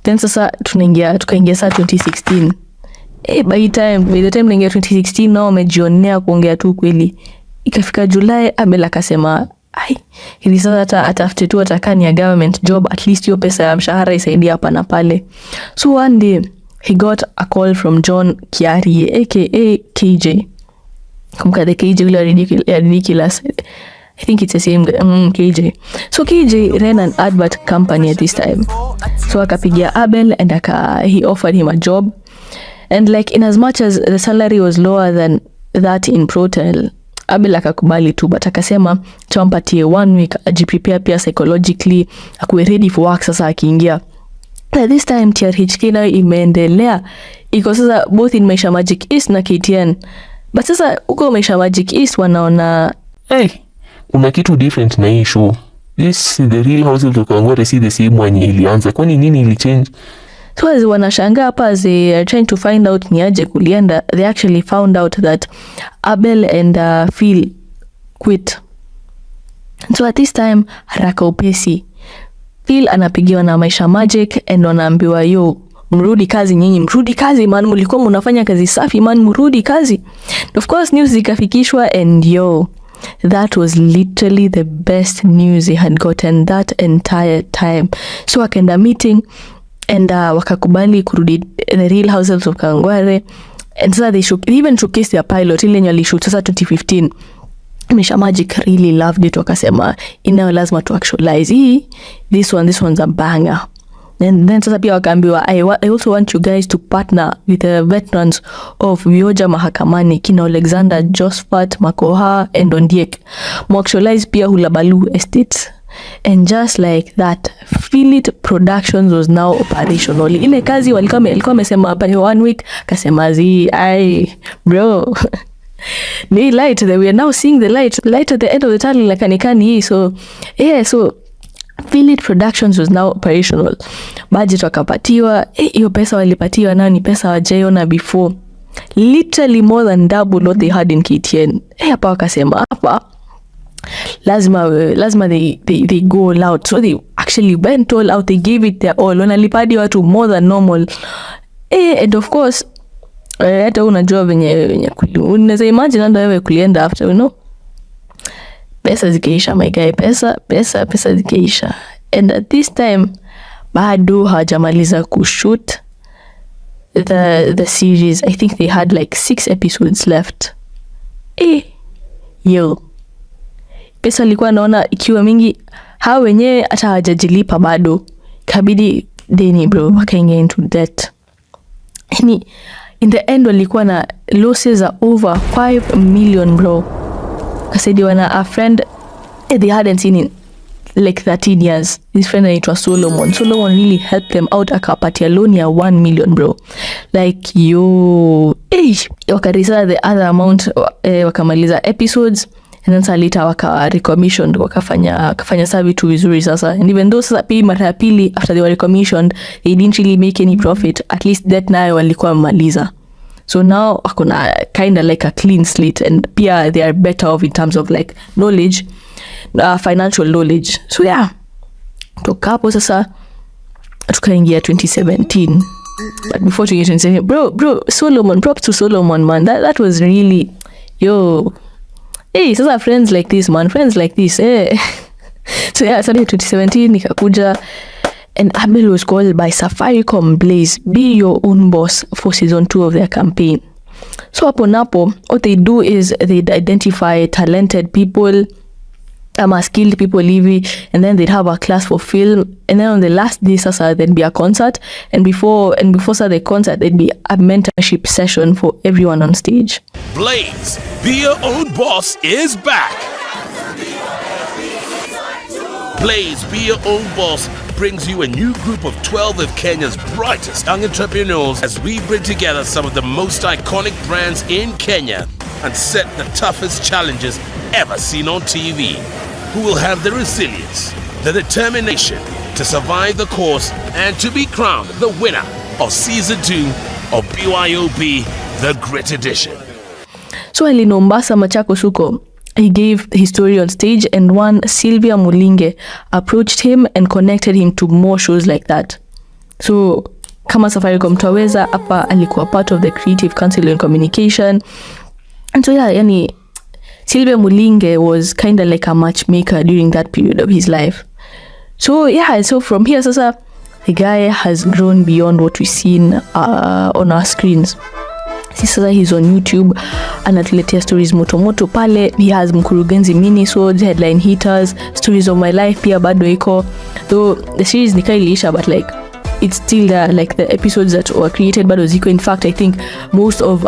Then sasa tukaingia saa 2016. By the time naingia 2016 nao wamejionea kuongea tu kweli. Ikafika Julai, Abel akasema hivi sasa atafute tu atakani ya government job, at least hiyo pesa ya mshahara isaidia hapa na pale. So one day he got a call from John Kiari aka KJ. Kumka the KJ will ridiculous. I think it's the same KJ. So KJ ran an advert company at this time. So akapigia Abel and he offered him a job. And like in as much as the salary was lower than that in Protel, Abel akakubali tu, but akasema tumpatie 1 week ajiprepare pia psychologically, akuwe ready for work sasa akiingia. This time TRHK na imeendelea. Iko sasa both in Maisha Magic East na KTN. But sasa uko Maisha Magic East wanaona kuna kitu different na hii show. This the real household of Kawangware, see the same one ilianza. Kwani nini ili change? So as wanashanga hapa, they are trying to find out ni aje kulienda. They actually found out that Abel and Phil quit. So at this time haraka upesi Phil anapigiwa na Maisha Magic and wanaambiwa mrudi kazi man, mlikuwa mnafanya kazi safi man, mrudi kazi. Of course news zikafikishwa and that was literally the best news they had gotten that entire time. So wakaenda meeting and wakakubali kurudi the real households of Kawangware, and so they even showcased their pilot ile yenye alishoot sasa 2015. Maisha Magic really loved it, wakasema inao lazima to actualize this one's a banger. And then sasa pia wakaambiwa I also want you guys to partner with the veterans of Vioja Mahakamani, kina Alexander, Josephat, Makoha and Ondiek. Actualize pia Hulabalu Estates. And just like that, Philip Productions was now operational. Ile kazi alikuwa amesema hapa 1 week, akasema bro the light, we are now seeing the light at the end of the tunnel lakanikani. So Philip Productions was now operational. Budget wakapatiwa, hiyo pesa walipatiwa nao ni pesa wajaiona before, literally more than double what they had in KTN. Hapa wakasema hapa lazima they go all out. So they actually went all out, they gave it their all, wanalipadi watu more than normal. And of course hata unajua venye unaweza imagine ndio wewe kulienda after pesa zikaisha, my guy, pesa zikaisha. And at this time bado hawajamaliza kushoot the series. I think they had like 6 episodes left. Pesa alikuwa naona ikiwa mingi, hao wenyewe hata hawajajilipa bado, kabidi deni bro, wakaingia into debt. Yani in the end walikuwa na losses are over 5 million bro. Kasaidiwa na a friend they hadn't seen in like 13 years. His friend anaitwa Solomon. Solomon really helped them out, akapatia loan ya 1 million bro. Like wakarisa the other amount, wakamaliza episodes and then salita waka recommissioned, wakafanya sabi tu vizuri sasa. And even though sasa pili mara ya pili after they were recommissioned they didn't really make any profit, at least that nayo walikuwa maliza. So now akona kind of like a clean slate, and pia they are better off in terms of like knowledge, financial knowledge. So yeah, toka hapo sasa tukaingia 2017. But before 2017, bro, Solomon, props to Solomon, man. That was really, hey, sasa friends like this, man, friends like this, eh. So yeah, started 2017, nikakuja, and Abel was called by Safaricom Blaze, be your own boss, for season 2 of their campaign. So hapo napo, what they do is they identify talented people, skilled people hivi, and then they'd have a class for film, and then on the last day sasa there'd be a concert, and before sasa the concert there'd be a mentorship session for everyone on stage. Blaze, be your own boss is back. Blaze, be your own boss brings you a new group of 12 of Kenya's brightest young entrepreneurs as we bring together some of the most iconic brands in Kenya and set the toughest challenges ever seen on TV, who will have the resilience, the determination to survive the course and to be crowned the winner of season 2 of BYOB, the Grit Edition. So alinombasa Machako Suko, he gave his story on stage, and one Sylvia Mulinge approached him and connected him to more shows like that. So kama Safaricom Twaweza hapa alikuwa part of the creative council and communication. And so yeah, yani Sylvia Mulinge was kind of like a matchmaker during that period of his life. So yeah, so from here sasa the guy has grown beyond what we've seen on our screens. Sasa he's on YouTube, anatuletea stories moto pale. He has Mkurugenzi minisodes, headline hitters, stories of my life pia bado iko. Though the series nikailisha, but like it's still there, like the episodes that were created bado ziko. In fact, I think most of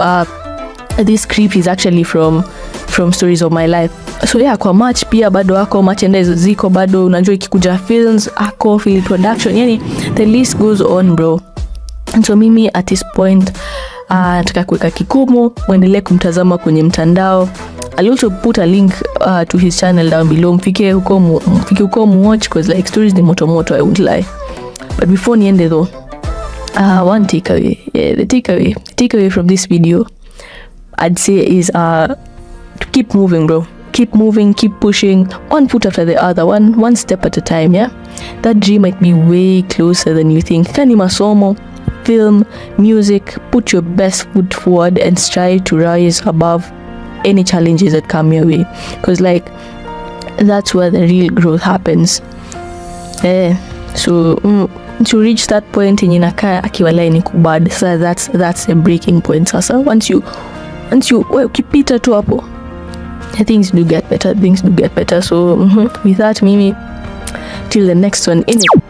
this script is actually from stories of my life. So yeah, kwa match pia bado ako, merchandise ziko bado, unajua ikikuja films ako, film production, yani the list goes on bro. And so mimi at this point nataka kuweka kikomo, muendelee kumtazama kwenye mtandao. I'll also put a link to his channel down below. Mfike huko watch, because like stories ni moto, I won't lie. But before niende though, one takeaway, the takeaway from this video I'd say is to keep moving bro. Keep moving, keep pushing, one foot after the other, one step at a time, yeah? That dream might be way closer than you think. Kani masomo, film, music, put your best foot forward and strive to rise above any challenges that come your way, because like that's where the real growth happens. So to reach that point in inakaa akiwalai ni kubad, so that's a breaking point. Sasa once you ukipita tu hapo, things do get better. So with that, mimi till the next one in it.